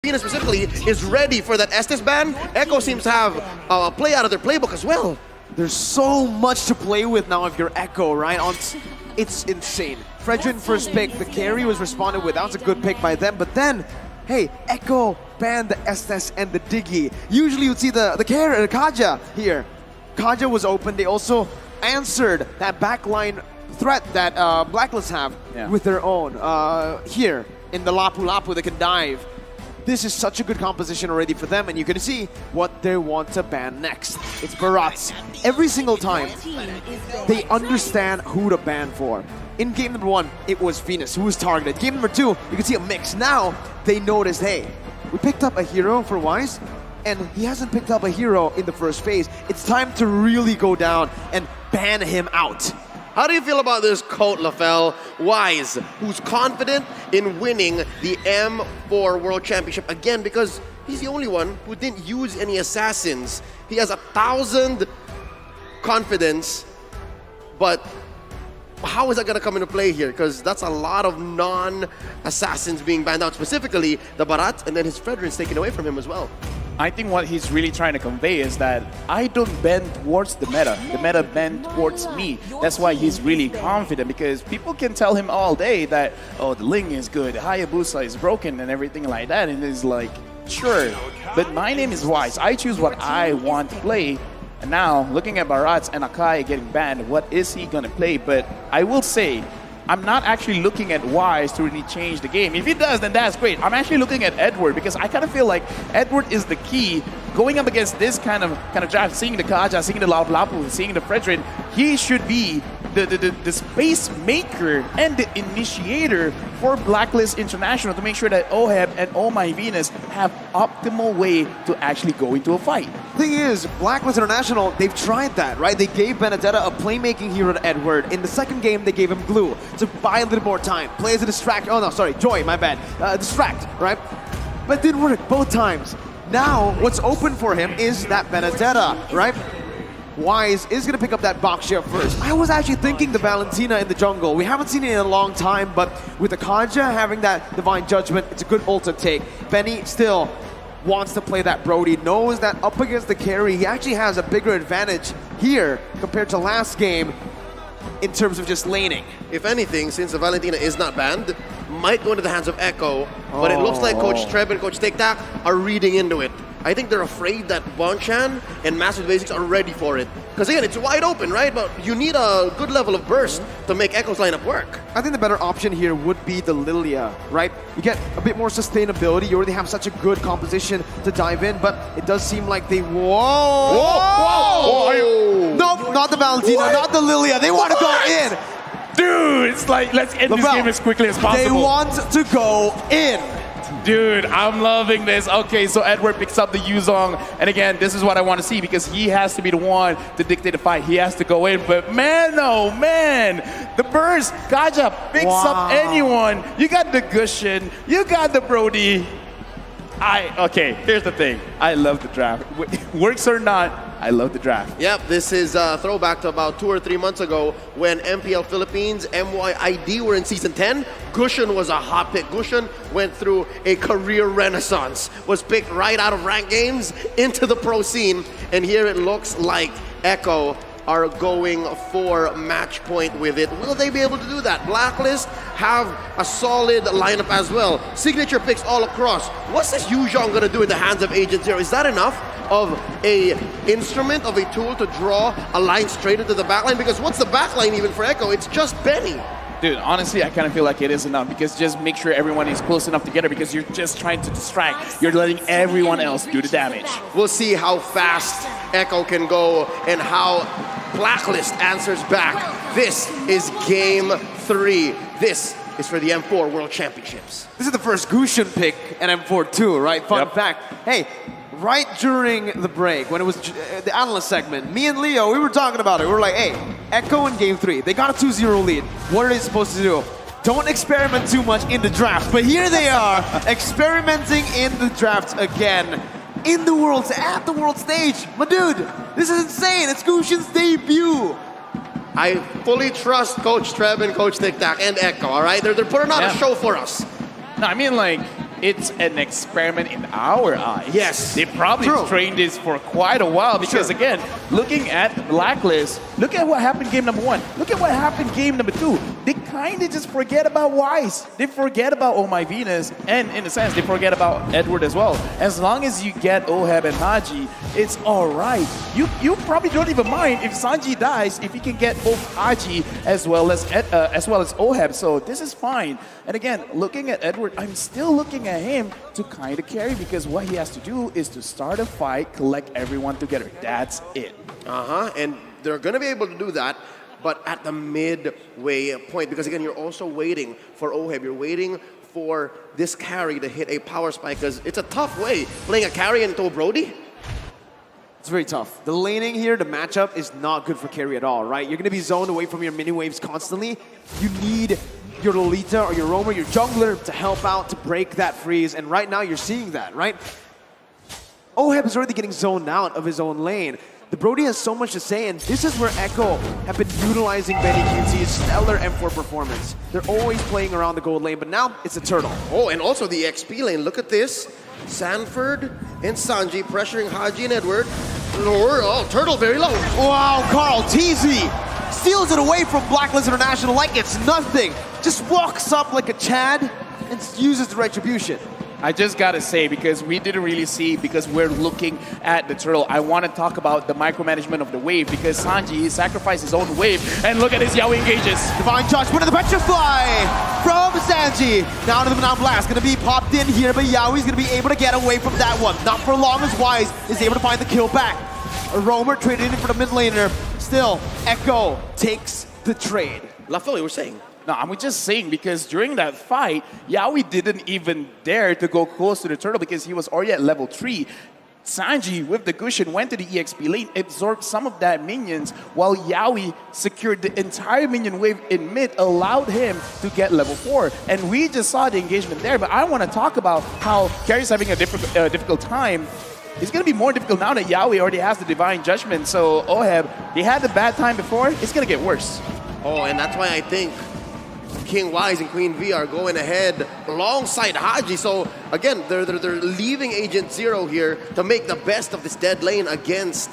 Venus specifically is ready for that Estes ban. Echo seems to have a play out of their playbook as well. There's so much to play with now if you're Echo, right? It's insane. Fredrin first pick, the carry was responded with. That was a good pick by them, but then, hey, Echo banned the Estes and the Diggy. Usually you'd see the Kaja here. Kaja was open. They also answered that backline threat that Blacklist have with their own. Here, in the Lapu Lapu, they can dive. This is such a good composition already for them, and you can see what they want to ban next. It's Barats. Every single time, they understand who to ban for. In game number 1, it was Venus who was targeted. Game number 2, you can see a mix. Now, they noticed, hey, we picked up a hero for Wise, and he hasn't picked up a hero in the first phase. It's time to really go down and ban him out. How do you feel about this Coat Lafell Wise, who's confident in winning the M4 World Championship again because he's the only one who didn't use any assassins. He has 1,000 confidence, but how is that going to come into play here? Because that's a lot of non-assassins being banned out, specifically the Barat, and then his Fredrin's taken away from him as well. I think what he's really trying to convey is that I don't bend towards the meta bend towards me. That's why he's really confident, because people can tell him all day that, oh, the Ling is good, Hayabusa is broken and everything like that, and he's like, sure, but my name is Wise. I choose what I want to play. And now, looking at Barats and Akai getting banned, what is he gonna play? But I will say, I'm not actually looking at Wise to really change the game. If he does, then that's great. I'm actually looking at Edward, because I kind of feel like Edward is the key going up against this kind of draft, seeing the Kaja, seeing the Lapu Lapu, seeing the Fredrin. He should be the space maker and the initiator for Blacklist International to make sure that Oheb and Oh My Venus have optimal way to actually go into a fight. Thing is, Blacklist International, they've tried that, right? They gave Benedetta a playmaking hero to Edward. In the second game, they gave him Glue to buy a little more time. Play as a distract. Oh no, sorry, Joy, my bad. Distract, right? But it didn't work both times. Now, what's open for him is that Benedetta, right? Wise is going to pick up that box share first. I was actually thinking the Valentina in the jungle. We haven't seen it in a long time, but with the Kaja having that Divine Judgment, it's a good ult to take. Benny still wants to play that Brody, knows that up against the carry, he actually has a bigger advantage here compared to last game in terms of just laning. If anything, since the Valentina is not banned, might go into the hands of Echo, but it looks like Coach Treb and Coach TikTok are reading into it. I think they're afraid that Bonchan and Master Basics are ready for it. Because again, it's wide open, right? But you need a good level of burst to make Echo's lineup work. I think the better option here would be the Lilia, right? You get a bit more sustainability. You already have such a good composition to dive in, but it does seem like they... Whoa! Whoa! Nope, not the Valentina, not the Lilia. They want to go in. Dude, it's like, let's end this game as quickly as possible. They want to go in. Dude, I'm loving this. Okay, so Edward picks up the Yuzong, and again, this is what I want to see, because he has to be the one to dictate the fight. He has to go in, but man, oh man, the burst, Kaja picks up anyone. You got the Gushin, you got the Brody. Okay, here's the thing. I love the draft. Works or not, I love the draft. Yep, this is a throwback to about 2 or 3 months ago when MPL Philippines, MYID were in Season 10. Gushin was a hot pick. Gushin went through a career renaissance, was picked right out of ranked games into the pro scene, and here it looks like Echo are going for match point with it. Will they be able to do that? Blacklist have a solid lineup as well. Signature picks all across. What's this Yuzhong gonna do in the hands of Agent Zero? Is that enough of a instrument, of a tool to draw a line straight into the backline? Because what's the backline even for Echo? It's just Benny. Dude, honestly, I kind of feel like it is enough, because just make sure everyone is close enough together, because you're just trying to distract. You're letting everyone else do the damage. We'll see how fast Echo can go and how Blacklist answers back. This is Game 3. This is for the M4 World Championships. This is the first Gushin pick in M4 too, right? Fun fact. Hey, right during the break, when it was the analyst segment, me and Leo, we were talking about it. We were like, hey, Echo in Game 3, they got a 2-0 lead. What are they supposed to do? Don't experiment too much in the draft. But here they are, experimenting in the draft again. In the world, at the world stage. My dude, this is insane. It's Gushin's debut. I fully trust Coach Treb and Coach TikTok and Echo, all right? They're putting on a show for us. No, I mean, like, it's an experiment in our eyes. Yes. They probably True. trained this for quite a while because, Sure. again, looking at Blacklist, look at what happened game number 1. Look at what happened game number 2. They kind of just forget about Wise. They forget about Oh My Venus, and in a sense, they forget about Edward as well. As long as you get Oheb and Haji, it's all right. You probably don't even mind if Sanji dies if you can get both Haji as well as Oheb. So this is fine. And again, looking at Edward, I'm still looking at him to kind of carry because what he has to do is to start a fight, collect everyone together. That's it. And they're going to be able to do that, but at the midway point, because again, you're also waiting for Oheb. You're waiting for this carry to hit a power spike, because it's a tough way playing a carry into Brody. It's very tough. The laning here, the matchup is not good for carry at all, right? You're going to be zoned away from your mini waves constantly. You need your Lolita or your Roamer, your jungler to help out, to break that freeze, and right now you're seeing that, right? Oheb is already getting zoned out of his own lane. The Brody has so much to say, and this is where Echo have been utilizing Benny QT's stellar M4 performance. They're always playing around the gold lane, but now it's a turtle. Oh, and also the XP lane. Look at this. Sanford and Sanji pressuring Haji and Edward. Lower, turtle very low. Wow, Carl TZ steals it away from Blacklist International like it's nothing. Just walks up like a Chad and uses the retribution. I just gotta say, because we didn't really see, because we're looking at the turtle, I want to talk about the micromanagement of the wave, because Sanji sacrificed his own wave, and look at his Yaoi engages. Divine Judgment of the Petrify from Sanji. Now to the Manon Blast, gonna be popped in here, but Yaoi's gonna be able to get away from that one. Not for long as Wise is able to find the kill back. A Roamer traded in for the mid laner. Still, Echo takes the trade. Lafo, you were saying. No, I'm just saying, because during that fight, Yaoi didn't even dare to go close to the turtle because he was already at level 3. Sanji, with the Gushin, went to the EXP lane, absorbed some of that minions, while Yaoi secured the entire minion wave in mid, allowed him to get level 4. And we just saw the engagement there, but I want to talk about how Carrie's having a difficult time. It's going to be more difficult now that Yaoi already has the Divine Judgment. So Oheb, he had the bad time before, it's going to get worse. Oh, and that's why I think King Wise and Queen V are going ahead alongside Haji. So again, they're leaving Agent Zero here to make the best of this dead lane against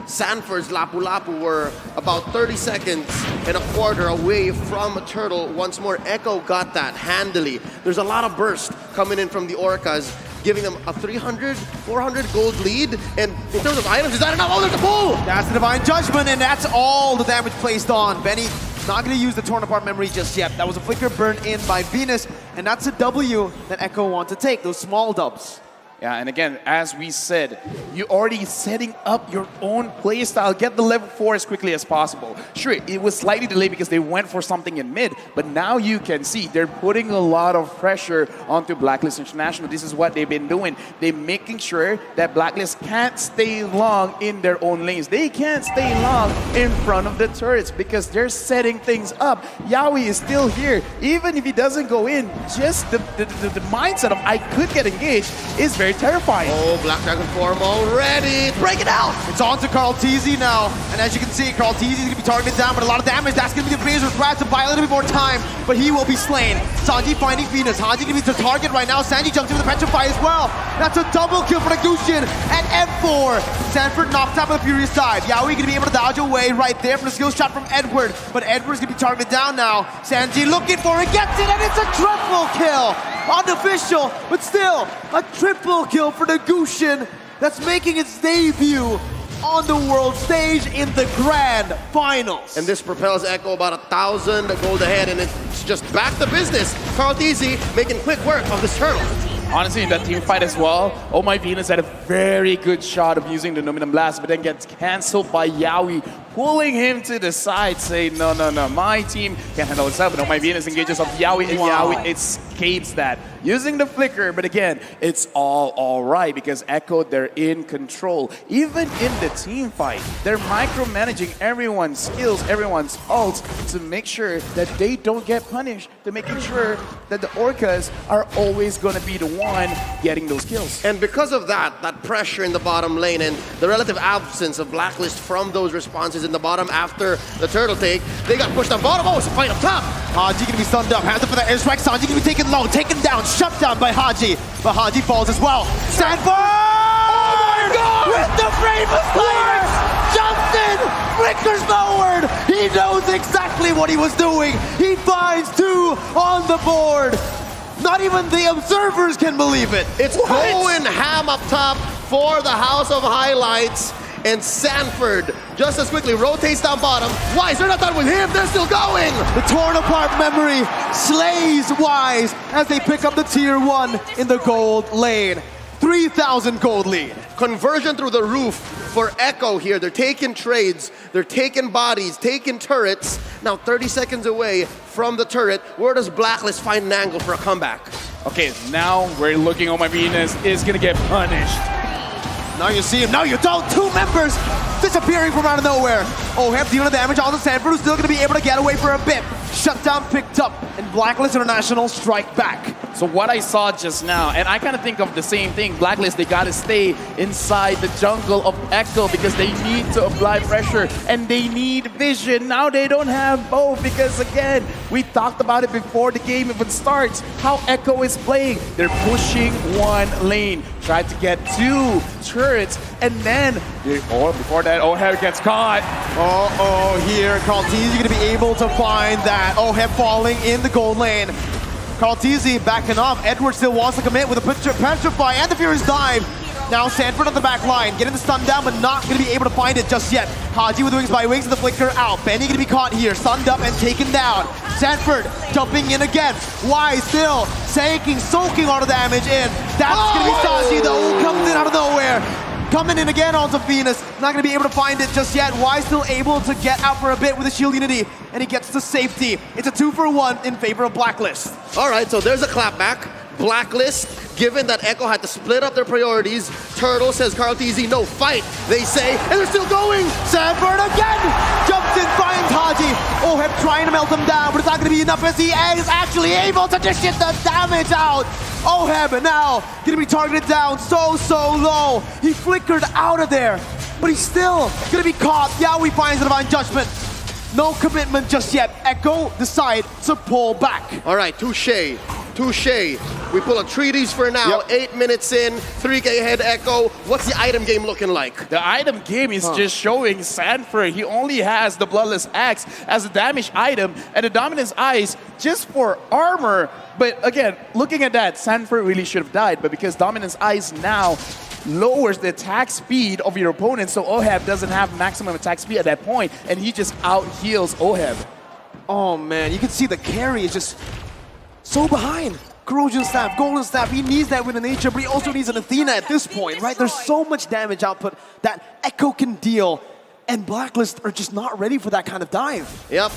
Sanford's Lapu Lapu. We're about 30 seconds and a quarter away from Turtle. Once more, Echo got that handily. There's a lot of burst coming in from the Orcas, giving them a 300, 400 gold lead. And in terms of items, is that enough? Oh, there's a pull! That's the Divine Judgment, and that's all the damage placed on. Benny not going to use the Torn Apart memory just yet. That was a flicker burned in by Venus, and that's a W that Echo want to take, those small dubs. Yeah, and again, as we said, you're already setting up your own playstyle. Get the level 4 as quickly as possible. Sure, it was slightly delayed because they went for something in mid, but now you can see they're putting a lot of pressure onto Blacklist International. This is what they've been doing. They're making sure that Blacklist can't stay long in their own lanes. They can't stay long in front of the turrets because they're setting things up. Yaoi is still here. Even if he doesn't go in, just the mindset of I could get engaged is very terrifying. Oh, Black Dragon form already. Break it out. It's on to Carl TZ now, and as you can see, Carl TZ is going to be targeted down, but a lot of damage. That's going to be the Razor's Wrath to buy a little bit more time, but he will be slain. Sanji finding Venus. Haji going to be the target right now. Sanji jumps into the Petrify as well. That's a double kill for the Gushin at M4. Sanford knocked out by the Furious side. Yaoi going to be able to dodge away right there from the skill shot from Edward, but Edward's going to be targeted down now. Sanji looking for it, gets it, and it's a triple kill. Unofficial, but still a triple kill for the Gushin that's making its debut on the world stage in the grand finals. And this propels Echo about 1,000 gold ahead, and it's just back to business. Carl TZ making quick work of this turtle. Honestly, in that team fight as well, Oh My Venus had a very good shot of using the Numinum Blast, but then gets cancelled by Yaoi, pulling him to the side, saying, no, my team can handle itself. And Oh My Venus engages off Yaoi, and Yaoi escapes that, using the flicker. But again, it's all right, because Echo, they're in control. Even in the team fight, they're micromanaging everyone's skills, everyone's ults, to make sure that they don't get punished, to making sure that the Orcas are always going to be the one getting those kills. And because of that pressure in the bottom lane and the relative absence of Blacklist from those responses is in the bottom after the turtle take. They got pushed on bottom. Oh, it's a fight up top. Haji gonna be stunned up. Has it for the airstrike. Sanji gonna be taken low, taken down, shut down by Haji. But Haji falls as well. Sanford! Oh my God! With the Bravest Fire! Jumps in! Flickers forward! He knows exactly what he was doing. He finds 2 on the board. Not even the observers can believe it. It's going ham up top for the House of Highlights. And Sanford just as quickly rotates down bottom. Wise, they're not done with him. They're still going. The torn apart memory slays Wise as they pick up the tier 1 in the gold lane. 3,000 gold lead. Conversion through the roof for Echo here. They're taking trades, they're taking bodies, taking turrets. Now 30 seconds away from the turret. Where does Blacklist find an angle for a comeback? Okay, now we're looking. Oh my Venus is gonna get punished. Now you see him, now you don't. 2 members disappearing from out of nowhere. Oheb dealing the damage on the Sanford, who's still gonna be able to get away for a bit. Shutdown picked up, and Blacklist International strike back. So what I saw just now, and I kind of think of the same thing, Blacklist, they got to stay inside the jungle of Echo because they need to apply pressure and they need vision. Now they don't have both because, again, we talked about it before the game even starts, how Echo is playing. They're pushing 1 lane, try to get 2 turrets, and then, before that, Oheb gets caught. Here, Carlteasy gonna be able to find that. Oheb falling in the gold lane. Carlteasy backing off. Edward still wants to commit with a Petrify and the Furious Dive. Now Sanford on the back line, getting the stun down, but not going to be able to find it just yet. Haji with Wings by Wings and the Flicker out. Benny going to be caught here, stunned up and taken down. Sanford jumping in again. Wise still soaking all the damage in. That's going to be Sanji though, who comes in out of nowhere. Coming in again onto Venus. Not going to be able to find it just yet. Wise still able to get out for a bit with a shield unity, and he gets the safety. It's a 2-for-1 in favor of Blacklist. All right, so there's a clapback. Blacklist, given that Echo had to split up their priorities. Turtle says Carlteasy, no, fight, they say, and they're still going. Sanford again! Jumps in, finds Haji. Oheb trying to melt him down, but it's not going to be enough as he is actually able to dish it the damage out. Oheb now going to be targeted down so low. He flickered out of there, but he's still going to be caught. Yaoi finds the Divine Judgment. No commitment just yet. Echo decide to pull back. All right, touche. We pull a treaties for now. Yep. 8 minutes in, 3K ahead Echo. What's the item game looking like? The item game is just showing Sanford. He only has the Bloodless Axe as a damage item and the Dominance Eyes just for armor. But again, looking at that, Sanford really should have died. But because Dominance Eyes now lowers the attack speed of your opponent, so Oheb doesn't have maximum attack speed at that point, and he just out-heals Oheb. Oh man, you can see the carry is just so behind. Corrosion Staff, Golden Staff, he needs that with a nature, but he also needs an Athena at this point, right? There's so much damage output that Echo can deal, and Blacklist are just not ready for that kind of dive. Yep,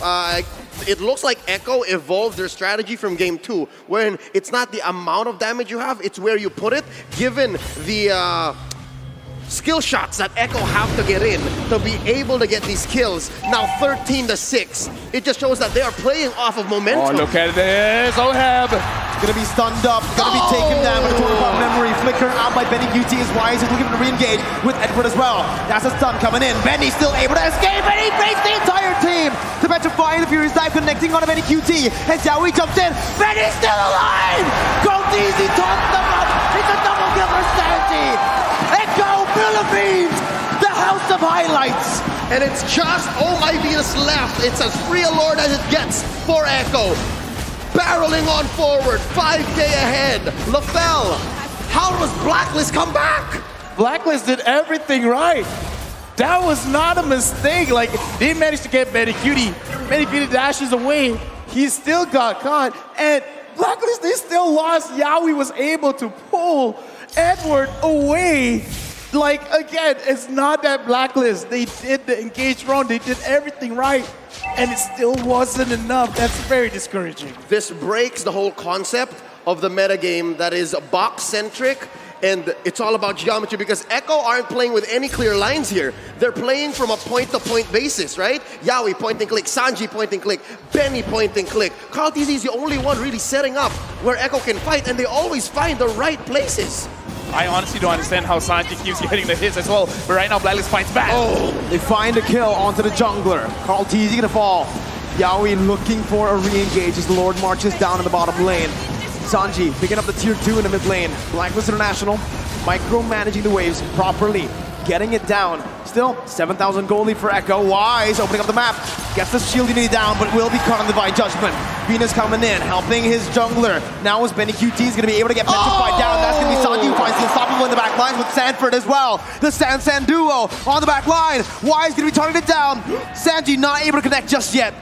it looks like Echo evolved their strategy from game 2, wherein it's not the amount of damage you have, it's where you put it, given the skill shots that Echo have to get in to be able to get these kills. Now 13-6. It just shows that they are playing off of momentum. Oh, look at this. Oheb. Gonna be stunned up, gonna be taken down by the torn apart memory. Flicker out by Benny QT is Wise, who's looking to re-engage with Edward as well. That's a stun coming in. Benny still able to escape, and he fakes the entire team. The Petrify and the Furious Dive connecting on a Benny QT. And Xiaoyi jumps in. Benny's still alive! Goes easy, taunts them up. It's a double kill for Sanji. Echo Philippines, the House of Highlights. And it's just Oh My Venus left. It's as free a lord as it gets for Echo. Barreling on forward, 5K ahead. LaFell, how does Blacklist come back? Blacklist did everything right. That was not a mistake. Like, they managed to get Medicutie. Medicutie dashes away. He still got caught. And Blacklist, they still lost. Yaoi was able to pull Edward away. Like, again, it's not that Blacklist. They did the engage run. They did everything right. And it still wasn't enough. That's very discouraging. This breaks the whole concept of the metagame that is box-centric, and it's all about geometry because Echo aren't playing with any clear lines here. They're playing from a point-to-point basis, right? Yaoi point and click, Sanji point and click, Benny point and click. Carlteasy is the only one really setting up where Echo can fight, and they always find the right places. I honestly don't understand how Sanji keeps getting the hits as well. But right now, Blacklist fights back. Oh, they find a kill onto the jungler. Carl TZ gonna fall. Yaoi looking for a re-engage as the Lord marches down in the bottom lane. Sanji picking up the tier 2 in the mid lane. Blacklist International micromanaging the waves properly, getting it down. Still, 7,000 gold lead for Echo. Wise opening up the map. Gets the shield unity down, but will be caught on Divine Judgment. Venus coming in, helping his jungler. Now as Benny QT is going to be able to get petrified down. That's going to be Sanji who finds the unstoppable in the back lines with Sanford as well. The San duo on the back line. Wise going to be targeted down. Sanji not able to connect just yet.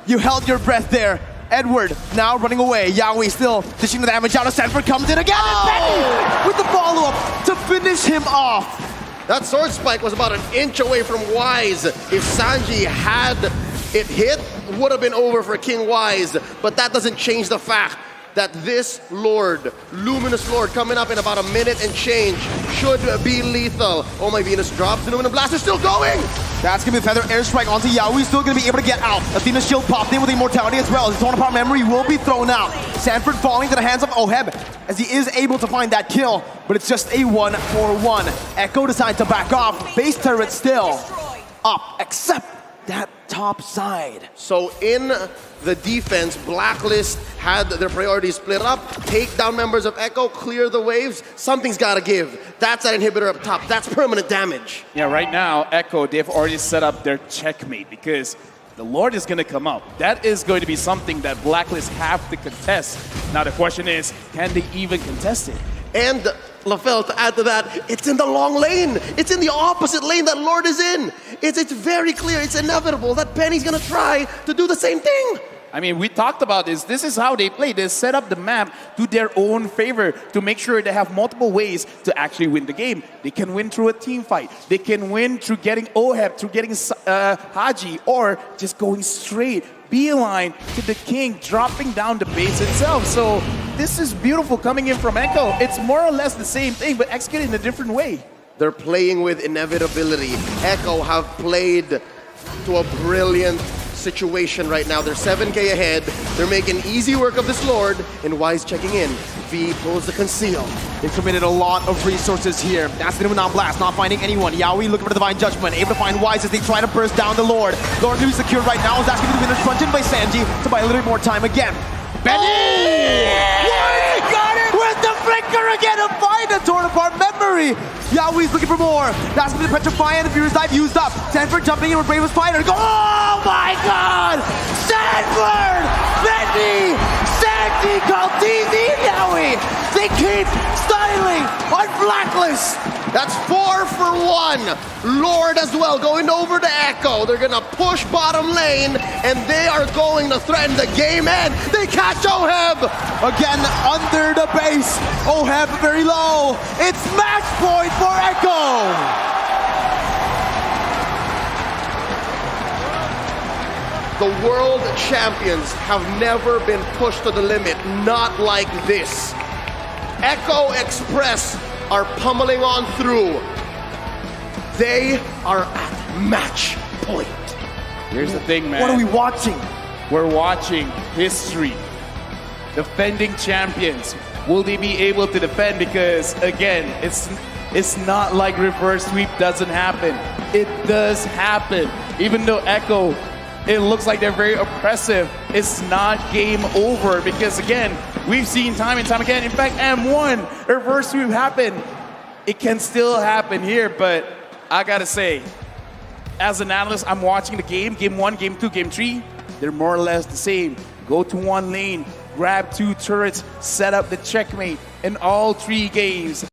You held your breath there. Edward now running away. Yaoi still dishing the damage out. Sanford comes in again. And Benny with the follow-up to finish him off. That sword spike was about an inch away from Wise. If Sanji had it hit, would have been over for King Wise. But that doesn't change the fact that this Lord, Luminous Lord, coming up in about a minute and change, should be lethal. Oh, my Venus drops. The Luminous Blast is still going. That's going to be a Feather Airstrike onto Yaoi. Still going to be able to get out. Athena's shield popped in with Immortality as well. His torn apart memory will be thrown out. Sanford falling to the hands of Oheb as he is able to find that kill, but it's just a 1-for-1. Echo decides to back off. Base turret still up, except that top side. So in the defense, Blacklist had their priorities split up. Take down members of Echo, clear the waves. Something's got to give. That's that inhibitor up top. That's permanent damage. Yeah, right now, Echo, they've already set up their checkmate because the Lord is going to come up. That is going to be something that Blacklist have to contest. Now the question is, can they even contest it? And LaFell, to add to that, it's in the long lane. It's in the opposite lane that Lord is in. It's very clear, it's inevitable that Penny's gonna try to do the same thing. I mean, we talked about this. This is how they play. They set up the map to their own favor to make sure they have multiple ways to actually win the game. They can win through a team fight. They can win through getting Oheb, through getting Haji, or just going straight, beeline to the king, dropping down the base itself. So this is beautiful coming in from Echo. It's more or less the same thing, but executed in a different way. They're playing with inevitability. Echo have played to a brilliant situation right now. They're 7K ahead. They're making easy work of this Lord, and Wise checking in. V pulls the conceal. They've committed a lot of resources here. That's the now Blast, not finding anyone. Yaoi looking for the Divine Judgment, able to find Wise as they try to burst down the Lord. Lord to be secured right now. Is asking for the winner's punch in by Sanji to buy a little bit more time again. Benny! Wise got it with the flicker again to find a torn apart memory. Yaoi's looking for more. That's going to be the Petrify and the Furious Dive used up. Sanford jumping in with Bravest Fighter. Oh my god! Sanford! Benny! Sanji called TZ Yaoi! They keep styling on Blacklist! That's 4 for 1. Lord as well going over to Echo. They're gonna push bottom lane, and they are going to threaten the game end. They catch Oheb! Again, under the base. Oheb very low. It's match point for Echo! The world champions have never been pushed to the limit, not like this. Echo Express are pummeling on through. They are at match point. Here's the thing, man. What are we watching? We're watching history. Defending champions. Will they be able to defend? Because again, it's not like reverse sweep doesn't happen. It does happen. Even though Echo, it looks like they're very oppressive, it's not game over because again, we've seen time and time again. In fact, M1 reverse sweep happened. It can still happen here, but I gotta say, as an analyst, I'm watching the game 1, game 2, game 3. They're more or less the same. Go to one lane, grab 2 turrets, set up the checkmate in all 3 games.